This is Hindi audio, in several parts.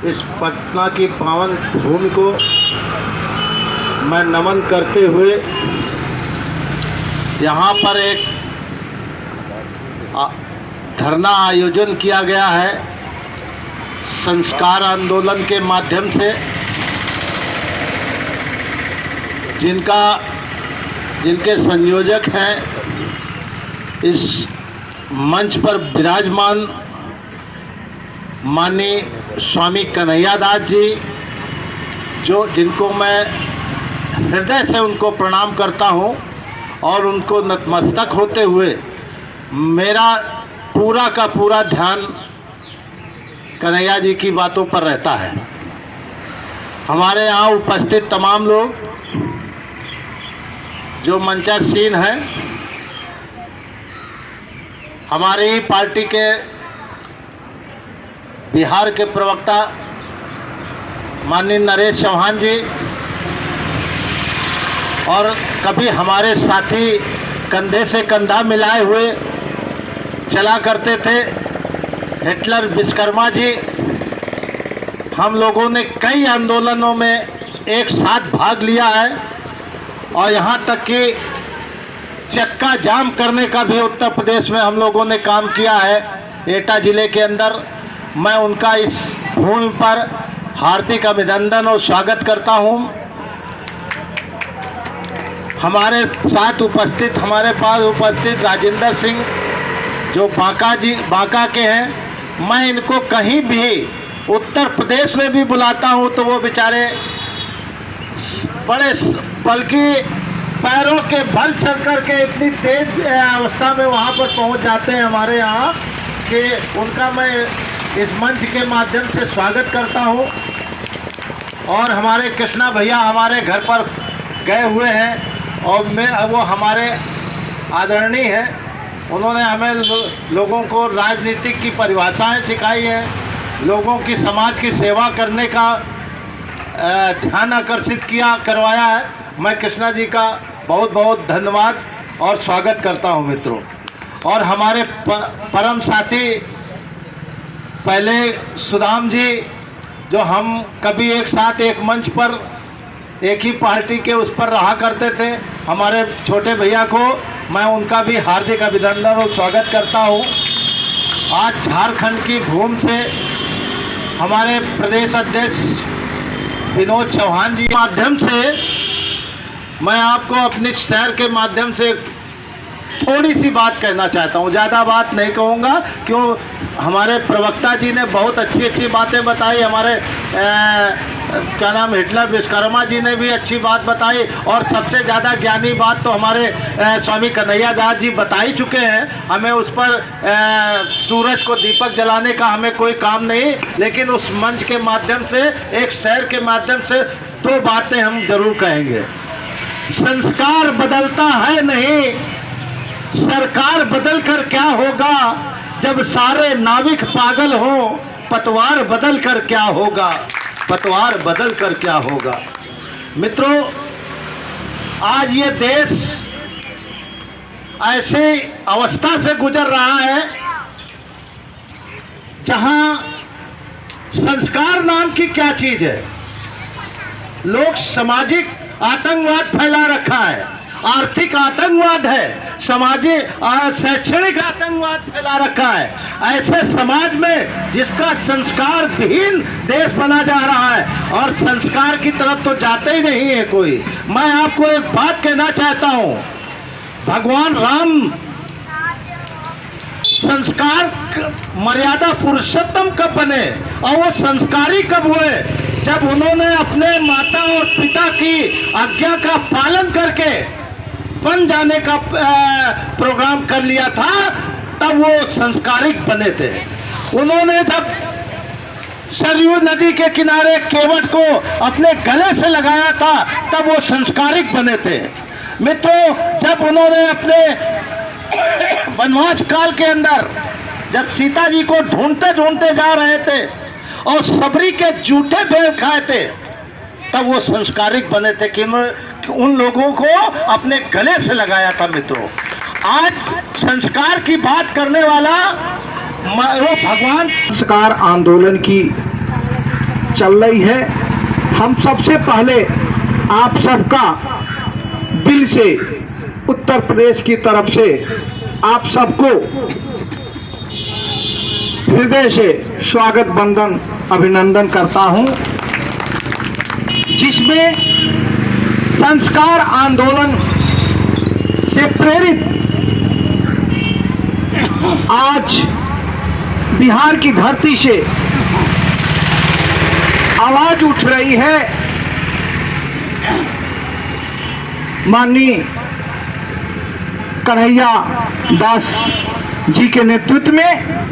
इस पटना की पावन भूमि को मैं नमन करते हुए यहाँ पर एक धरना आयोजन किया गया है संस्कार आंदोलन के माध्यम से, जिनके संयोजक हैं इस मंच पर विराजमान माननीय स्वामी कन्हैया दास जी, जिनको मैं हृदय से उनको प्रणाम करता हूं और उनको नतमस्तक होते हुए मेरा पूरा का पूरा ध्यान कन्हैया जी की बातों पर रहता है। हमारे यहाँ उपस्थित तमाम लोग जो मंचासीन हैं, हमारी ही पार्टी के बिहार के प्रवक्ता माननीय नरेश चौहान जी, और कभी हमारे साथी कंधे से कंधा मिलाए हुए चला करते थे हिटलर विश्वकर्मा जी। हम लोगों ने कई आंदोलनों में एक साथ भाग लिया है और यहाँ तक कि चक्का जाम करने का भी उत्तर प्रदेश में हम लोगों ने काम किया है, एटा जिले के अंदर। मैं उनका इस भूमि पर हार्दिक अभिनंदन और स्वागत करता हूं। हमारे पास उपस्थित राजेंद्र सिंह जो बांका के हैं, मैं इनको कहीं भी उत्तर प्रदेश में भी बुलाता हूं तो वो बेचारे बड़े बल्कि पैरों के बल चल करके इतनी तेज अवस्था में वहां पर पहुंच जाते हैं हमारे यहाँ कि उनका मैं इस मंच के माध्यम से स्वागत करता हूं। और हमारे कृष्णा भैया हमारे घर पर गए हुए हैं और वो हमारे आदरणीय हैं। उन्होंने हमें लोगों को राजनीतिक की परिभाषाएं सिखाई हैं, लोगों की समाज की सेवा करने का ध्यान आकर्षित करवाया है। मैं कृष्णा जी का बहुत बहुत धन्यवाद और स्वागत करता हूं मित्रों। और हमारे परम साथी पहले सुदाम जी, जो हम कभी एक साथ एक मंच पर एक ही पार्टी के उस पर रहा करते थे, हमारे छोटे भैया को मैं उनका भी हार्दिक अभिनंदन और स्वागत करता हूं। आज झारखंड की भूमि से हमारे प्रदेश अध्यक्ष विनोद चौहान जी के माध्यम से मैं आपको अपने शहर के माध्यम से थोड़ी सी बात कहना चाहता हूँ। ज़्यादा बात नहीं कहूँगा, क्यों हमारे प्रवक्ता जी ने बहुत अच्छी बातें बताई, हमारे क्या नाम हिटलर विश्वकर्मा जी ने भी अच्छी बात बताई, और सबसे ज़्यादा ज्ञानी बात तो हमारे स्वामी कन्हैया दास जी बता ही चुके हैं। हमें उस पर सूरज को दीपक जलाने का हमें कोई काम नहीं, लेकिन उस मंच के माध्यम से, एक शहर के माध्यम से दो बातें हम जरूर कहेंगे। संस्कार बदलता है नहीं, सरकार बदल कर क्या होगा, जब सारे नाविक पागल हो, पतवार बदल कर क्या होगा, पतवार बदल कर क्या होगा। मित्रों, आज ये देश ऐसी अवस्था से गुजर रहा है जहां संस्कार नाम की क्या चीज है। लोग सामाजिक आतंकवाद फैला रखा है, आर्थिक आतंकवाद है, शैक्षणिक आतंकवाद फैला रखा है। ऐसे समाज में जिसका संस्कार विहीन देश बना जा रहा है और संस्कार की तरफ तो जाते ही नहीं है कोई। मैं आपको एक बात कहना चाहता हूं, भगवान राम संस्कार मर्यादा पुरुषोत्तम कब बने और वो संस्कारी कब हुए? जब उन्होंने अपने माता और पिता की आज्ञा का पालन करके बन जाने का प्रोग्राम कर लिया था, तब वो संस्कारिक बने थे। उन्होंने जब सरयू नदी के किनारे केवट को अपने गले से लगाया था, तब वो संस्कारिक बने थे। मित्रों, जब उन्होंने अपने वनवास काल के अंदर जब सीता जी को ढूंढते ढूंढते जा रहे थे और सबरी के जूठे भेड़ खाए थे, तब वो संस्कारिक बने थे कि उन लोगों को अपने गले से लगाया था। मित्रों, आज संस्कार की बात करने वाला वो भगवान संस्कार आंदोलन की चल रही है। हम सबसे पहले आप सबका दिल से उत्तर प्रदेश की तरफ से आप सबको हृदय से स्वागत वंदन अभिनंदन करता हूं, जिसमें संस्कार आंदोलन से प्रेरित आज बिहार की धरती से आवाज उठ रही है। माननीय कन्हैया दास जी के नेतृत्व में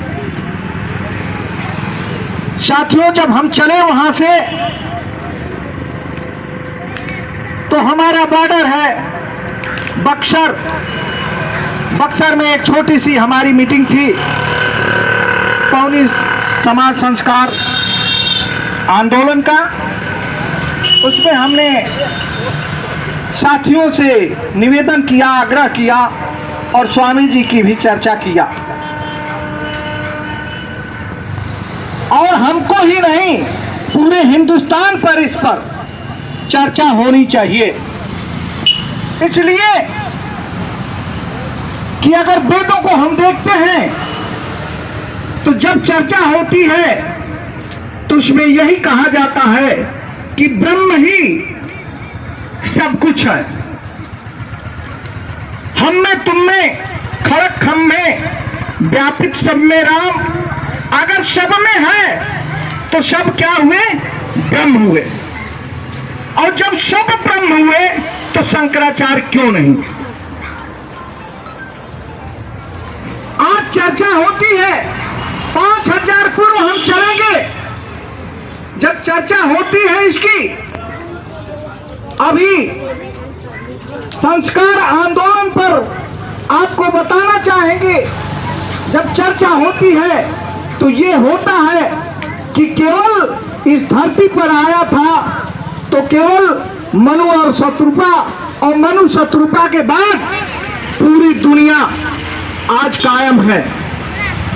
साथियों, जब हम चले वहां से तो हमारा बॉर्डर है बक्सर। बक्सर में एक छोटी सी हमारी मीटिंग थी, पौनी समाज संस्कार आंदोलन का। उसमें हमने साथियों से निवेदन किया, आग्रह किया और स्वामी जी की भी चर्चा किया। और हमको ही नहीं, पूरे हिंदुस्तान पर इस पर चर्चा होनी चाहिए, इसलिए कि अगर वेदों को हम देखते हैं तो जब चर्चा होती है तो उसमें यही कहा जाता है कि ब्रह्म ही सब कुछ है। हम में तुम में खड़क हम में व्यापित सब में राम। अगर सब में है तो सब क्या हुए? ब्रह्म हुए। और जब सब ब्रह्म हुए तो शंकराचार्य क्यों नहीं? आज चर्चा होती है, 5000 पूर्व हम चलेंगे। जब चर्चा होती है इसकी, अभी संस्कार आंदोलन पर आपको बताना चाहेंगे, जब चर्चा होती है तो ये होता है कि केवल इस धरती पर आया था तो केवल मनु और शत्रुपा, और मनु शत्रुपा के बाद पूरी दुनिया आज कायम है।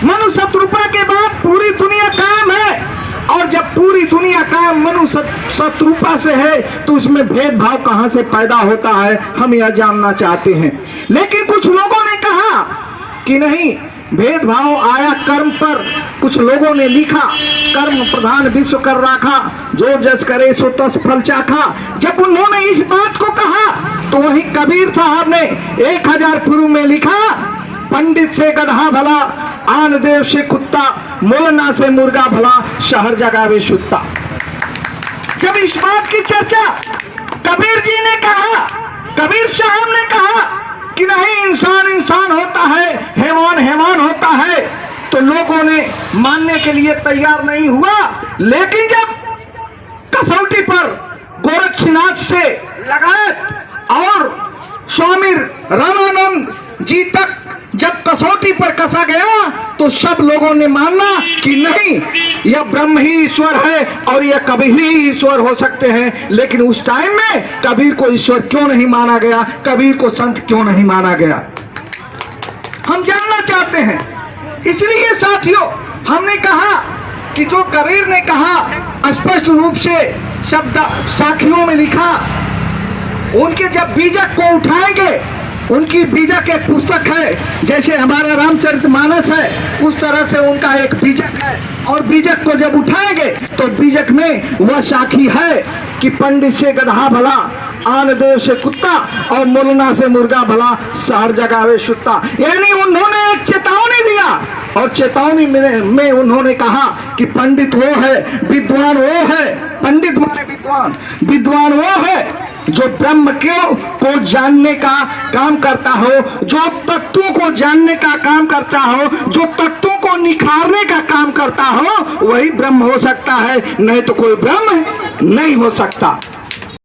मनु शत्रुपा के बाद पूरी दुनिया कायम है। और जब पूरी दुनिया कायम मनु शत्रुपा से है तो उसमें भेदभाव कहां से पैदा होता है, हम यह जानना चाहते हैं। लेकिन कुछ लोगों ने कहा कि नहीं, भेदभाव आया कर्म पर। कुछ लोगों ने लिखा, कर्म प्रधान विश्व कर राखा, जो जस करे सो तस फल चाखा। जब उन्होंने इस बात को कहा तो वही कबीर साहब ने 1000 पूर्व में लिखा, पंडित से गधा भला, आन देव से कुत्ता, मोलना से मुर्गा भला, शहर जगावे सुत्ता। जब इस बात की चर्चा कबीर जी ने कहा, कबीर साहब ने कहा कि नहीं, इंसान इंसान होता है, हैवान हैवान होता है, तो लोगों ने मानने के लिए तैयार नहीं हुआ। लेकिन जब कसौटी पर गोरक्षनाथ से लगायत और स्वामी रामानंद जी तक जब कसौटी पर कसा गया तो सब लोगों ने माना कि नहीं, यह ब्रह्म ही ईश्वर है और यह कभी ही ईश्वर हो सकते हैं। लेकिन उस टाइम में कबीर को ईश्वर क्यों नहीं माना गया? कबीर को संत क्यों नहीं माना गया? हम जानना चाहते हैं। इसलिए साथियों, हमने कहा कि जो कबीर ने कहा स्पष्ट रूप से शब्द साखियों में लिखा, उनके जब बीजक को उठाएंगे, उनकी बीजक एक पुस्तक है, जैसे हमारा रामचरितमानस है, उस तरह से उनका एक बीजक है। और बीजक को जब उठाएंगे तो बीजक में वह साखी है कि पंडित से गधा भला, आन देव से कुत्ता, और मोलना से मुर्गा भला, शहर जगावे सुत्ता। यानी उन्होंने एक चेतावनी दिया, और चेतावनी में उन्होंने कहा कि पंडित वो है, विद्वान वो है, पंडित माने विद्वान, विद्वान वो है जो ब्रह्म को जानने का काम करता हो, जो तत्वों को जानने का काम करता हो, जो तत्वों को निखारने का काम करता हो, वही ब्रह्म हो सकता है, नहीं तो कोई ब्रह्म नहीं हो सकता।